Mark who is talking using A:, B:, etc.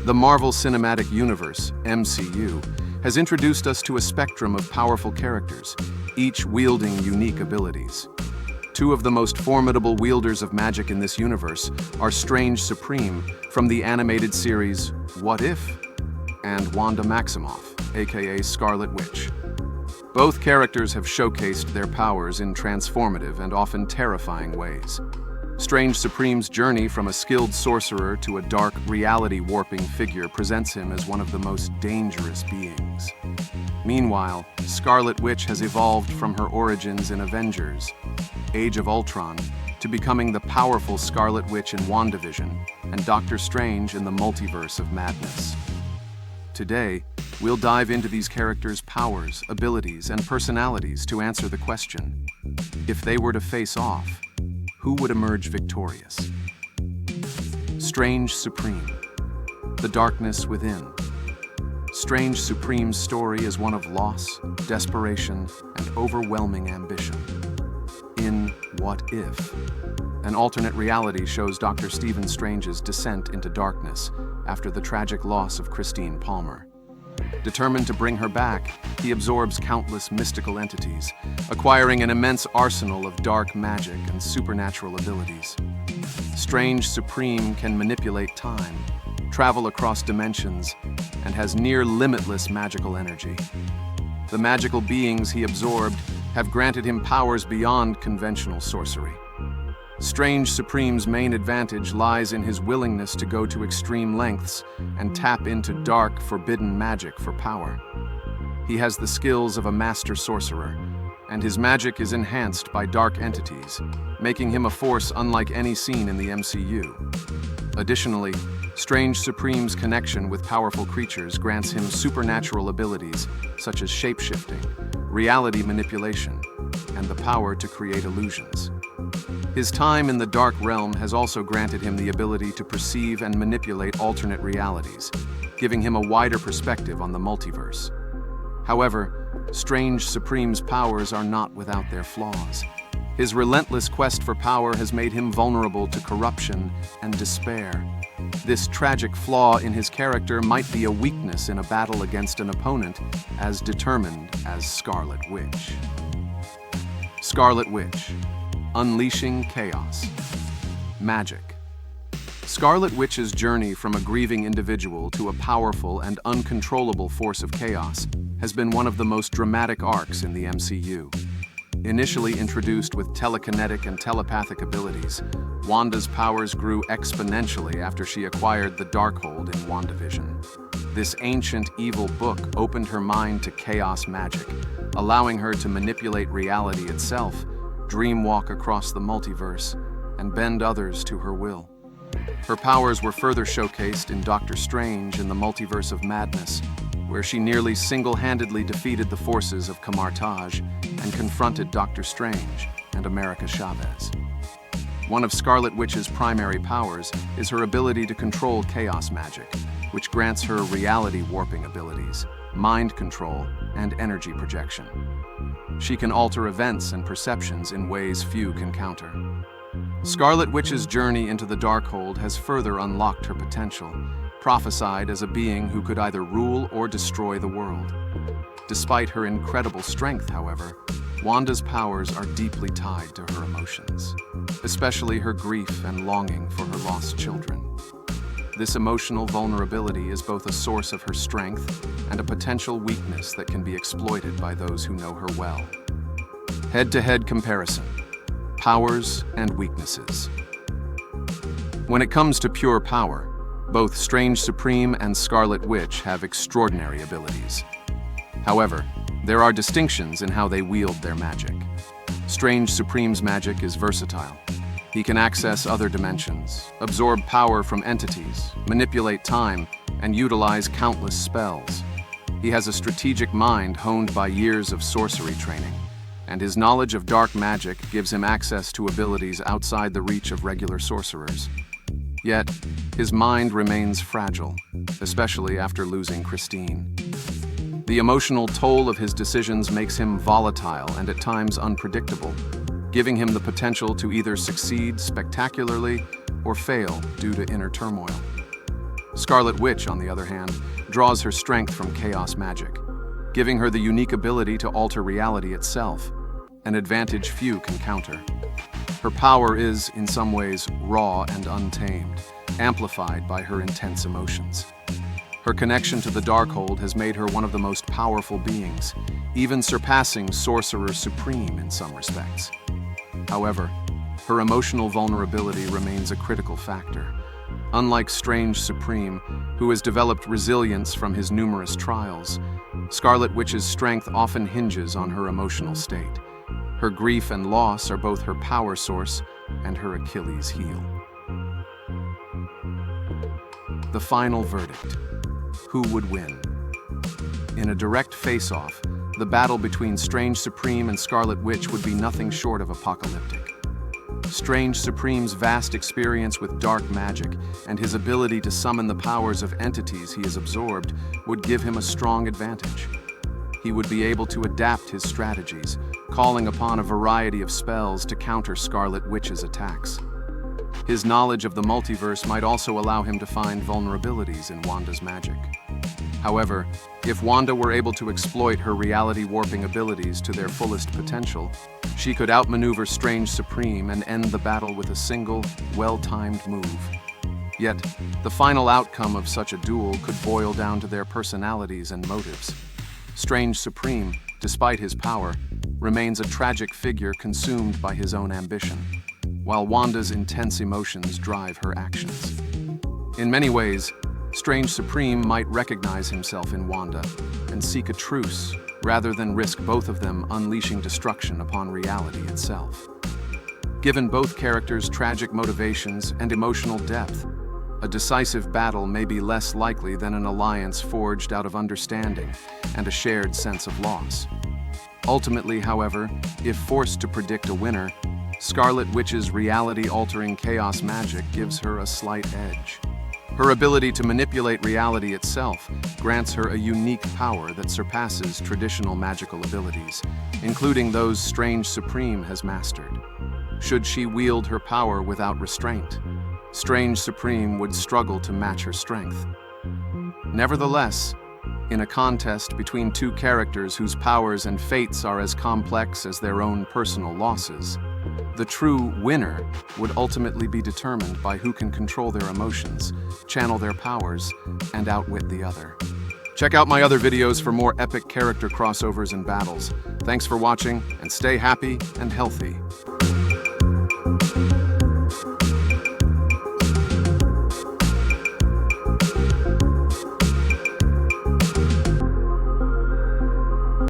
A: The Marvel Cinematic Universe, MCU, has introduced us to a spectrum of powerful characters, each wielding unique abilities. Two of the most formidable wielders of magic in this universe are Strange Supreme from the animated series What If? And Wanda Maximoff, aka Scarlet Witch. Both characters have showcased their powers in transformative and often terrifying ways. Strange Supreme's journey from a skilled sorcerer to a dark, reality-warping figure presents him as one of the most dangerous beings. Meanwhile, Scarlet Witch has evolved from her origins in Avengers, Age of Ultron, to becoming the powerful Scarlet Witch in WandaVision and Doctor Strange in the Multiverse of Madness. Today, we'll dive into these characters' powers, abilities, and personalities to answer the question, if they were to face off, who would emerge victorious? Strange Supreme, the darkness within. Strange Supreme's story is one of loss, desperation, and overwhelming ambition. In What If? An alternate reality shows Dr. Stephen Strange's descent into darkness after the tragic loss of Christine Palmer. Determined to bring her back, he absorbs countless mystical entities, acquiring an immense arsenal of dark magic and supernatural abilities. Strange Supreme can manipulate time, travel across dimensions, and has near-limitless magical energy. The magical beings he absorbed have granted him powers beyond conventional sorcery. Strange Supreme's main advantage lies in his willingness to go to extreme lengths and tap into dark, forbidden magic for power. He has the skills of a master sorcerer, and his magic is enhanced by dark entities, making him a force unlike any seen in the MCU. Additionally, Strange Supreme's connection with powerful creatures grants him supernatural abilities such as shape-shifting, reality manipulation, and the power to create illusions. His time in the Dark Realm has also granted him the ability to perceive and manipulate alternate realities, giving him a wider perspective on the multiverse. However, Strange Supreme's powers are not without their flaws. His relentless quest for power has made him vulnerable to corruption and despair. This tragic flaw in his character might be a weakness in a battle against an opponent as determined as Scarlet Witch. Scarlet Witch, unleashing chaos. Magic. Scarlet Witch's journey from a grieving individual to a powerful and uncontrollable force of chaos has been one of the most dramatic arcs in the MCU. Initially introduced with telekinetic and telepathic abilities, Wanda's powers grew exponentially after she acquired the Darkhold in WandaVision. This ancient evil book opened her mind to chaos magic, allowing her to manipulate reality itself, dreamwalk across the multiverse, and bend others to her will. Her powers were further showcased in Doctor Strange in the Multiverse of Madness, where she nearly single-handedly defeated the forces of Camartage and confronted Doctor Strange and America Chavez. One of Scarlet Witch's primary powers is her ability to control chaos magic, which grants her reality-warping abilities, mind control, and energy projection. She can alter events and perceptions in ways few can counter. Scarlet Witch's journey into the Darkhold has further unlocked her potential, prophesied as a being who could either rule or destroy the world. Despite her incredible strength, however, Wanda's powers are deeply tied to her emotions, especially her grief and longing for her lost children. This emotional vulnerability is both a source of her strength and a potential weakness that can be exploited by those who know her well. Head-to-head comparison. Powers and weaknesses. When it comes to pure power, both Strange Supreme and Scarlet Witch have extraordinary abilities. However, there are distinctions in how they wield their magic. Strange Supreme's magic is versatile. He can access other dimensions, absorb power from entities, manipulate time, and utilize countless spells. He has a strategic mind honed by years of sorcery training, and his knowledge of dark magic gives him access to abilities outside the reach of regular sorcerers. Yet, his mind remains fragile, especially after losing Christine. The emotional toll of his decisions makes him volatile and at times unpredictable, giving him the potential to either succeed spectacularly or fail due to inner turmoil. Scarlet Witch, on the other hand, draws her strength from chaos magic, giving her the unique ability to alter reality itself, an advantage few can counter. Her power is, in some ways, raw and untamed, amplified by her intense emotions. Her connection to the Darkhold has made her one of the most powerful beings, even surpassing Sorcerer Supreme in some respects. However, her emotional vulnerability remains a critical factor. Unlike Strange Supreme, who has developed resilience from his numerous trials, Scarlet Witch's strength often hinges on her emotional state. Her grief and loss are both her power source and her Achilles heel. The final verdict. Who would win? In a direct face-off, the battle between Strange Supreme and Scarlet Witch would be nothing short of apocalyptic. Strange Supreme's vast experience with dark magic and his ability to summon the powers of entities he has absorbed would give him a strong advantage. He would be able to adapt his strategies, calling upon a variety of spells to counter Scarlet Witch's attacks. His knowledge of the multiverse might also allow him to find vulnerabilities in Wanda's magic. However, if Wanda were able to exploit her reality-warping abilities to their fullest potential, she could outmaneuver Strange Supreme and end the battle with a single, well-timed move. Yet, the final outcome of such a duel could boil down to their personalities and motives. Strange Supreme, despite his power, remains a tragic figure consumed by his own ambition, while Wanda's intense emotions drive her actions. In many ways, Strange Supreme might recognize himself in Wanda and seek a truce rather than risk both of them unleashing destruction upon reality itself. Given both characters' tragic motivations and emotional depth, a decisive battle may be less likely than an alliance forged out of understanding and a shared sense of loss. Ultimately, however, if forced to predict a winner, Scarlet Witch's reality-altering chaos magic gives her a slight edge. Her ability to manipulate reality itself grants her a unique power that surpasses traditional magical abilities, including those Strange Supreme has mastered. Should she wield her power without restraint, Strange Supreme would struggle to match her strength. Nevertheless, in a contest between two characters whose powers and fates are as complex as their own personal losses, the true winner would ultimately be determined by who can control their emotions, channel their powers, and outwit the other. Check out my other videos for more epic character crossovers and battles. Thanks for watching, and stay happy and healthy.